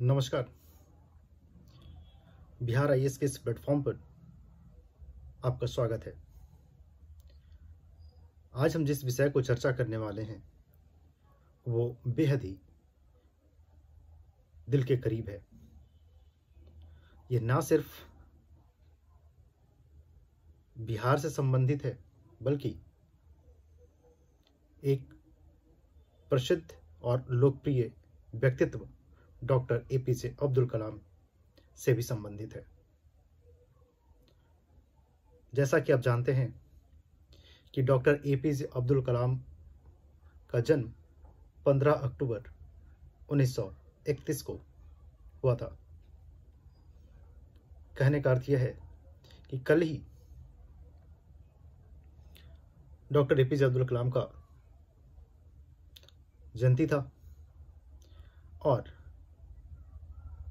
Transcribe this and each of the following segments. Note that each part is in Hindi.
नमस्कार। बिहार आईएएस के इस प्लेटफॉर्म पर आपका स्वागत है। आज हम जिस विषय को चर्चा करने वाले हैं वो बेहद ही दिल के करीब है। ये ना सिर्फ बिहार से संबंधित है बल्कि एक प्रसिद्ध और लोकप्रिय व्यक्तित्व डॉक्टर एपीजे अब्दुल कलाम से भी संबंधित है। जैसा कि आप जानते हैं कि डॉक्टर एपीजे अब्दुल कलाम का जन्म 15 अक्टूबर 1931 को हुआ था। कहने का अर्थ यह है कि कल ही डॉक्टर एपीजे अब्दुल कलाम का जयंती था और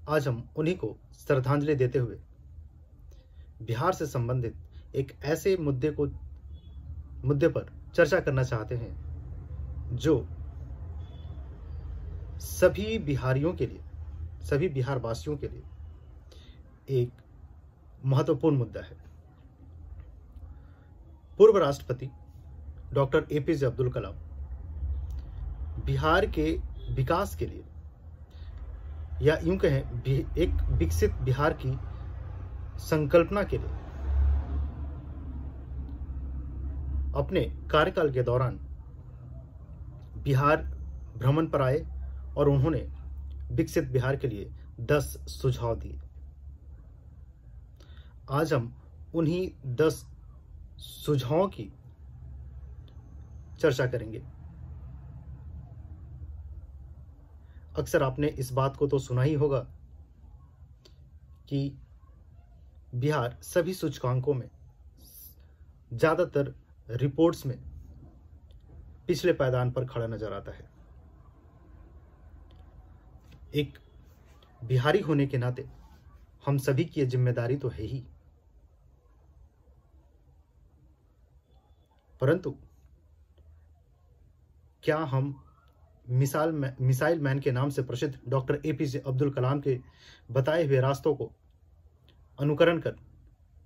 आज हम उन्हीं को श्रद्धांजलि देते हुए बिहार से संबंधित एक ऐसे मुद्दे पर चर्चा करना चाहते हैं जो सभी बिहारियों के लिए, सभी बिहार वासियों के लिए एक महत्वपूर्ण मुद्दा है। पूर्व राष्ट्रपति डॉक्टर एपीजे अब्दुल कलाम बिहार के विकास के लिए या यूं कहें एक विकसित बिहार की संकल्पना के लिए अपने कार्यकाल के दौरान बिहार भ्रमण पर आए और उन्होंने विकसित बिहार के लिए 10 सुझाव दिए। आज हम उन्हीं 10 सुझावों की चर्चा करेंगे। अक्सर आपने इस बात को तो सुना ही होगा कि बिहार सभी सूचकांकों में, ज्यादातर रिपोर्ट्स में पिछले पायदान पर खड़ा नजर आता है। एक बिहारी होने के नाते हम सभी की यह जिम्मेदारी तो है ही, परंतु क्या हम मिसाइल मैन के नाम से प्रसिद्ध डॉक्टर एपीजे अब्दुल कलाम के बताए हुए रास्तों को अनुकरण कर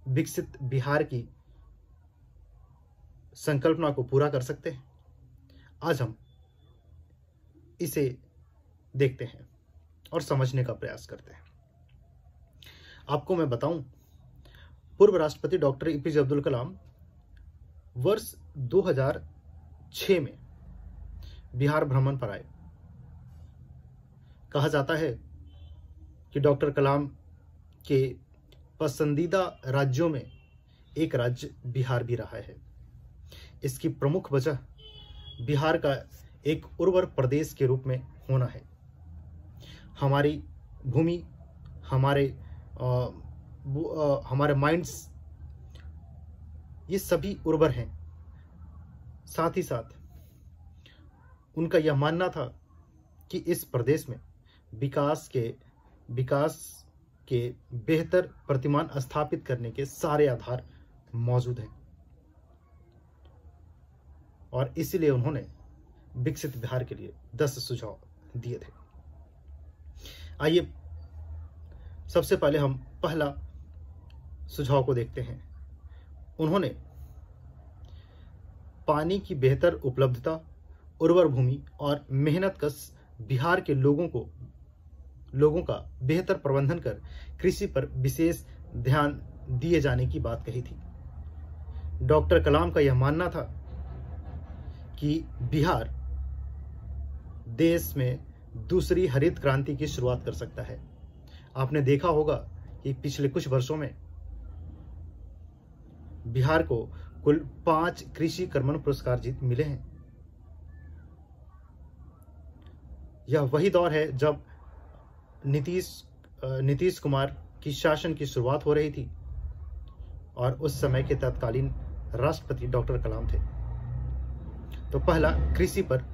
विकसित बिहार की संकल्पना को पूरा कर सकते हैं? आज हम इसे देखते हैं और समझने का प्रयास करते हैं। आपको मैं बताऊं, पूर्व राष्ट्रपति डॉक्टर एपीजे अब्दुल कलाम वर्ष 2006 में बिहार भ्रमण पर आए। कहा जाता है कि डॉक्टर कलाम के पसंदीदा राज्यों में एक राज्य बिहार भी रहा है। इसकी प्रमुख वजह बिहार का एक उर्वर प्रदेश के रूप में होना है। हमारी भूमि, हमारे माइंड्स, ये सभी उर्वर हैं। साथ ही साथ उनका यह मानना था कि इस प्रदेश में विकास के बेहतर प्रतिमान स्थापित करने के सारे आधार मौजूद हैं और इसीलिए उन्होंने विकसित बिहार के लिए 10 सुझाव दिए थे। आइए सबसे पहले हम पहला सुझाव को देखते हैं। उन्होंने पानी की बेहतर उपलब्धता, उर्वर भूमि और मेहनतकश बिहार के लोगों का बेहतर प्रबंधन कर कृषि पर विशेष ध्यान दिए जाने की बात कही थी। डॉक्टर कलाम का यह मानना था कि बिहार देश में दूसरी हरित क्रांति की शुरुआत कर सकता है। आपने देखा होगा कि पिछले कुछ वर्षों में बिहार को कुल 5 कृषि कर्मण पुरस्कार मिले हैं। यह वही दौर है जब नीतीश कुमार की शासन की शुरुआत हो रही थी और उस समय के तत्कालीन राष्ट्रपति डॉक्टर कलाम थे। तो पहला, कृषि पर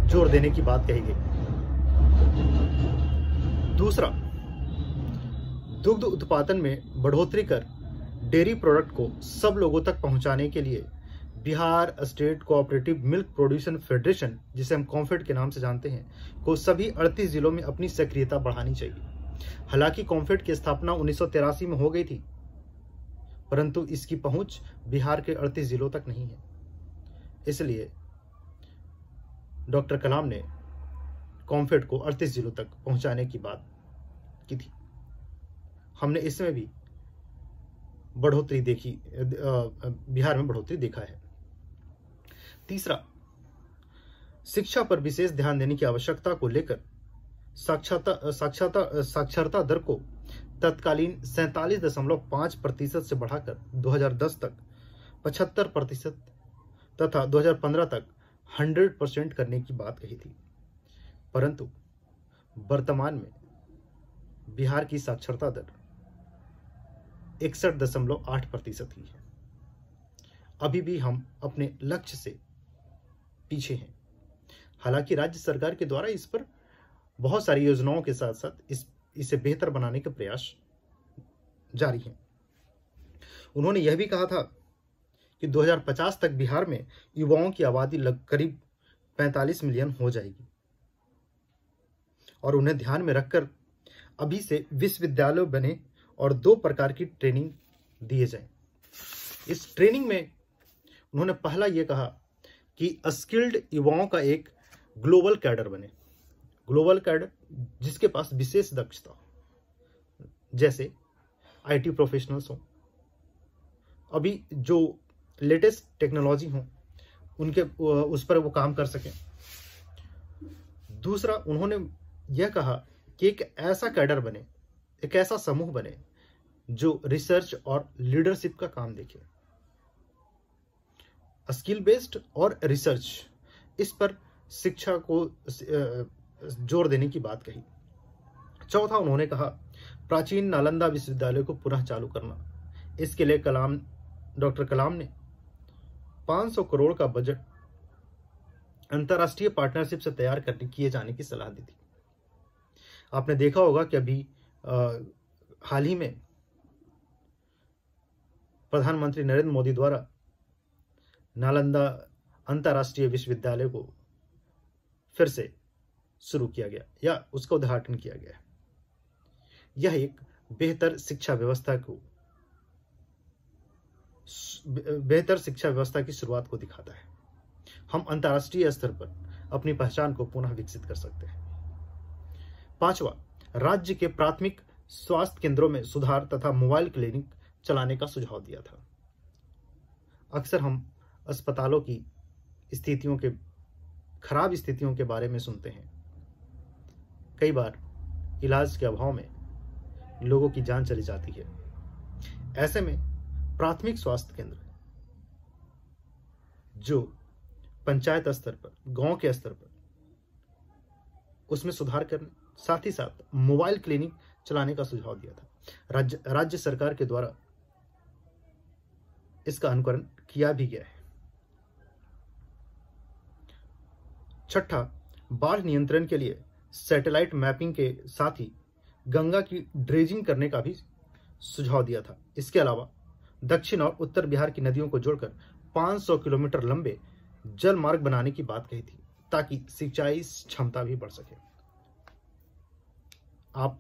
जोर देने की बात कही गई। दूसरा, दुग्ध उत्पादन में बढ़ोतरी कर डेयरी प्रोडक्ट को सब लोगों तक पहुंचाने के लिए Bihar state cooperative milk production federation, जिसे हम कॉम्फेड के नाम से जानते हैं, को सभी 38 जिलों में अपनी सक्रियता बढ़ानी चाहिए। हालांकि कॉम्फेड की स्थापना 1983 में हो गई थी, परंतु इसकी पहुंच बिहार के 38 जिलों तक नहीं है। इसलिए डॉक्टर कलाम ने कॉम्फेड को 38 जिलों तक पहुंचाने की बात की थी। हमने इसमें भी बढ़ोतरी देखी, बिहार में बढ़ोतरी देखा है। तीसरा, शिक्षा पर विशेष ध्यान देने की आवश्यकता को लेकर साक्षरता दर को तत्कालीन 47.5% से बढ़ाकर 2010 तक 75% तथा 2015 तक 100% करने की बात कही थी। परंतु वर्तमान में बिहार की साक्षरता दर 61.8% ही है। अभी भी हम अपने लक्ष्य से पीछे हैं। हालांकि राज्य सरकार के द्वारा इस पर बहुत सारी योजनाओं के साथ साथ इसे बेहतर बनाने के प्रयास जारी हैं। उन्होंने यह भी कहा था कि 2050 तक बिहार में युवाओं की आबादी करीब 45 मिलियन हो जाएगी और उन्हें ध्यान में रखकर अभी से विश्वविद्यालय बने और 2 प्रकार की ट्रेनिंग दिए जाएं। इस ट्रेनिंग में उन्होंने पहला यह कहा कि स्किल्ड युवाओं का एक ग्लोबल कैडर बने, ग्लोबल कैडर जिसके पास विशेष दक्षता हो, जैसे आईटी प्रोफेशनल्स हो, अभी जो लेटेस्ट टेक्नोलॉजी हो उनके उस पर वो काम कर सकें। दूसरा, उन्होंने यह कहा कि एक ऐसा कैडर बने, एक ऐसा समूह बने जो रिसर्च और लीडरशिप का काम देखे। स्किल बेस्ड और रिसर्च, इस पर शिक्षा को जोर देने की बात कही। चौथा, उन्होंने कहा प्राचीन नालंदा विश्वविद्यालय को पुनः चालू करना। इसके लिए डॉक्टर कलाम ने 500 करोड़ का बजट अंतर्राष्ट्रीय पार्टनरशिप से तैयार किए जाने की सलाह दी थी। आपने देखा होगा कि अभी हाल ही में प्रधानमंत्री नरेंद्र मोदी द्वारा नालंदा अंतर्राष्ट्रीय विश्वविद्यालय को फिर से शुरू किया गया या उसका उद्घाटन किया गया। यह एक बेहतर शिक्षा व्यवस्था की शुरुआत को दिखाता है। हम अंतर्राष्ट्रीय स्तर पर अपनी पहचान को पुनः विकसित कर सकते हैं। पांचवा, राज्य के प्राथमिक स्वास्थ्य केंद्रों में सुधार तथा मोबाइल क्लिनिक चलाने का सुझाव दिया था। अक्सर हम अस्पतालों की खराब स्थितियों के बारे में सुनते हैं। कई बार इलाज के अभाव में लोगों की जान चली जाती है। ऐसे में प्राथमिक स्वास्थ्य केंद्र जो पंचायत स्तर पर, गांव के स्तर पर, उसमें सुधार करने, साथ ही साथ मोबाइल क्लिनिक चलाने का सुझाव दिया था। राज्य सरकार के द्वारा इसका अनुकरण किया भी गया है। छठा, बाढ़ नियंत्रण के लिए सैटेलाइट मैपिंग के साथ ही गंगा की ड्रेजिंग करने का भी सुझाव दिया था। इसके अलावा दक्षिण और उत्तर बिहार की नदियों को जोड़कर 500 किलोमीटर लंबे जल मार्ग बनाने की बात कही थी ताकि सिंचाई क्षमता भी बढ़ सके। आप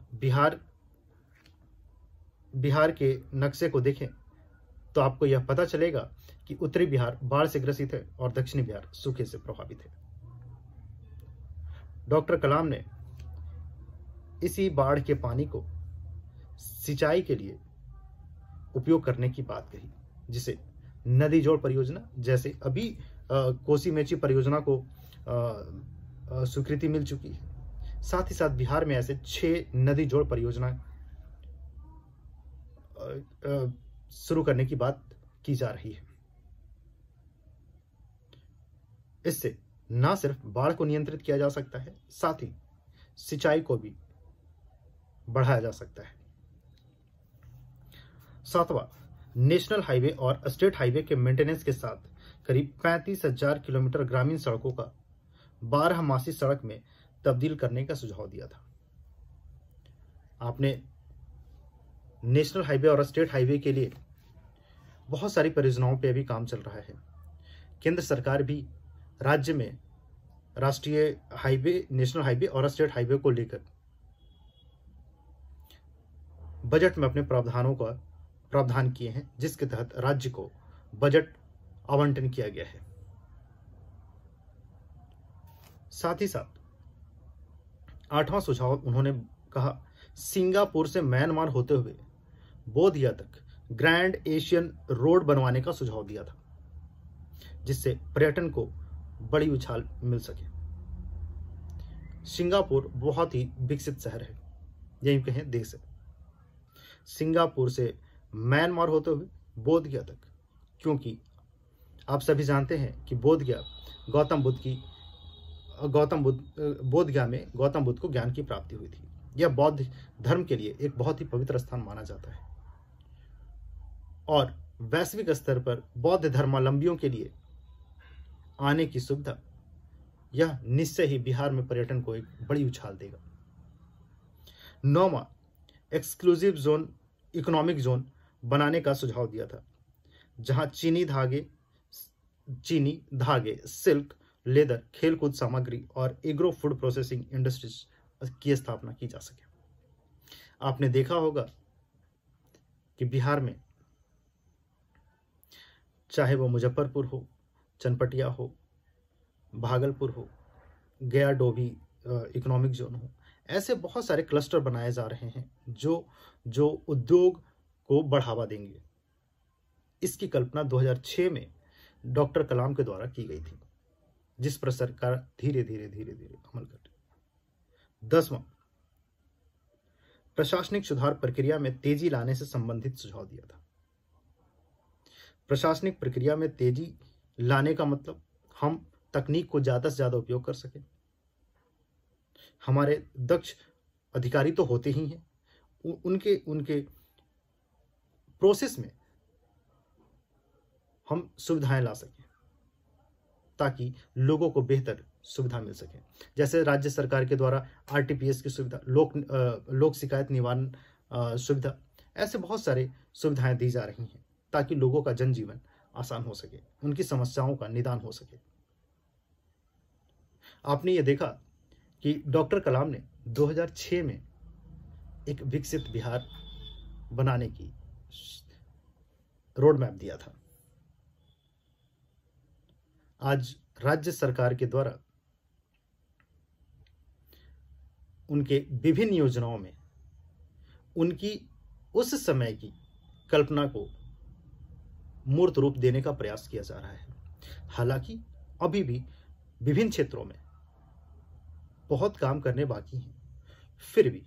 बिहार के नक्शे को देखें तो आपको यह पता चलेगा कि उत्तरी बिहार बाढ़ से ग्रसित है और दक्षिणी बिहार सूखे से प्रभावित है। डॉक्टर कलाम ने इसी बाढ़ के पानी को सिंचाई के लिए उपयोग करने की बात कही, जिसे नदी जोड़ परियोजना, जैसे अभी कोसी मेची परियोजना को स्वीकृति मिल चुकी है। साथ ही साथ बिहार में ऐसे 6 नदी जोड़ परियोजना शुरू करने की बात की जा रही है। इससे न सिर्फ बाढ़ को नियंत्रित किया जा सकता है, साथ ही सिंचाई को भी बढ़ाया जा सकता है। सातवां, नेशनल हाईवे और स्टेट हाईवे के मेंटेनेंस के साथ करीब 35,000 किलोमीटर ग्रामीण सड़कों का 12मासी सड़क में तब्दील करने का सुझाव दिया था। आपने नेशनल हाईवे और स्टेट हाईवे के लिए बहुत सारी परियोजनाओं पे भी काम चल रहा है। केंद्र सरकार भी राज्य में राष्ट्रीय हाईवे, नेशनल हाईवे और स्टेट हाईवे को लेकर बजट में अपने प्रावधानों का प्रावधान किए हैं, जिसके तहत राज्य को बजट आवंटन किया गया है। साथ ही साथ 8वां सुझाव उन्होंने कहा, सिंगापुर से म्यांमार होते हुए बोधगया तक ग्रैंड एशियन रोड बनवाने का सुझाव दिया था, जिससे पर्यटन को बड़ी उछाल मिल सके। सिंगापुर बहुत ही विकसित शहर है, यही कहें देश है। सिंगापुर से म्यांमार होते हुए बोधगया तक, क्योंकि आप सभी जानते हैं कि बोधगया बोधगया में गौतम बुद्ध को ज्ञान की प्राप्ति हुई थी। यह बौद्ध धर्म के लिए एक बहुत ही पवित्र स्थान माना जाता है और वैश्विक स्तर पर बौद्ध धर्मावलंबियों के लिए आने की सुविधा, यह निश्चय ही बिहार में पर्यटन को एक बड़ी उछाल देगा। 9वां एक्सक्लूसिव जोन, इकोनॉमिक जोन बनाने का सुझाव दिया था, जहां चीनी धागे, सिल्क, लेदर, खेलकूद सामग्री और एग्रो फूड प्रोसेसिंग इंडस्ट्रीज की स्थापना की जा सके। आपने देखा होगा कि बिहार में चाहे वो मुजफ्फरपुर हो, चनपटिया हो, भागलपुर हो, गया डोभी इकोनॉमिक जोन हो, ऐसे बहुत सारे क्लस्टर बनाए जा रहे हैं जो उद्योग को बढ़ावा देंगे। इसकी कल्पना 2006 में डॉक्टर कलाम के द्वारा की गई थी, जिस पर सरकार धीरे धीरे अमल कर रही। 10वां प्रशासनिक सुधार प्रक्रिया में तेजी लाने से संबंधित सुझाव दिया था। प्रशासनिक प्रक्रिया में तेजी लाने का मतलब हम तकनीक को ज्यादा से ज्यादा उपयोग कर सकें। हमारे दक्ष अधिकारी तो होते ही हैं, उनके प्रोसेस में हम सुविधाएं ला सकें ताकि लोगों को बेहतर सुविधा मिल सके। जैसे राज्य सरकार के द्वारा आरटीपीएस की सुविधा, लोक शिकायत निवारण सुविधा, ऐसे बहुत सारे सुविधाएं दी जा रही हैं ताकि लोगों का जनजीवन आसान हो सके, उनकी समस्याओं का निदान हो सके। आपने ये देखा कि डॉक्टर कलाम ने 2006 में एक विकसित बिहार बनाने की रोड मैप दिया था। आज राज्य सरकार के द्वारा उनके विभिन्न योजनाओं में उनकी उस समय की कल्पना को मूर्त रूप देने का प्रयास किया जा रहा है। हालांकि अभी भी विभिन्न क्षेत्रों में बहुत काम करने बाकी हैं, फिर भी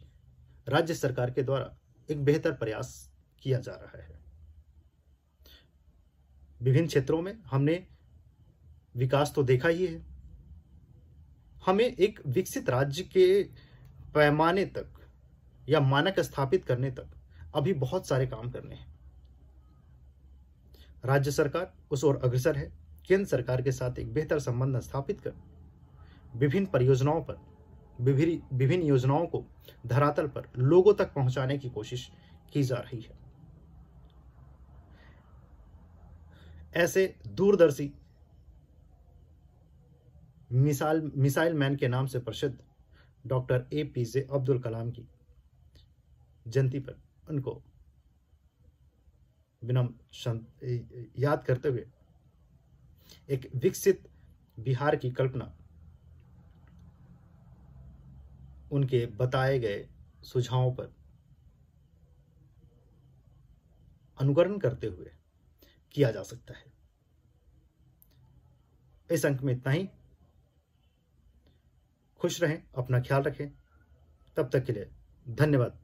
राज्य सरकार के द्वारा एक बेहतर प्रयास किया जा रहा है। विभिन्न क्षेत्रों में हमने विकास तो देखा ही है। हमें एक विकसित राज्य के पैमाने तक या मानक स्थापित करने तक अभी बहुत सारे काम करने हैं। राज्य सरकार उस ओर अग्रसर है। केंद्र सरकार के साथ एक बेहतर संबंध स्थापित कर विभिन्न परियोजनाओं पर, विभिन्न योजनाओं को धरातल पर लोगों तक पहुंचाने की कोशिश की जा रही है। ऐसे दूरदर्शी मिसाइल मैन के नाम से प्रसिद्ध डॉक्टर APJ अब्दुल कलाम की जयंती पर उनको विनम्र याद करते हुए एक विकसित बिहार की कल्पना उनके बताए गए सुझावों पर अनुकरण करते हुए किया जा सकता है। इस अंक में इतना ही। खुश रहें, अपना ख्याल रखें। तब तक के लिए धन्यवाद।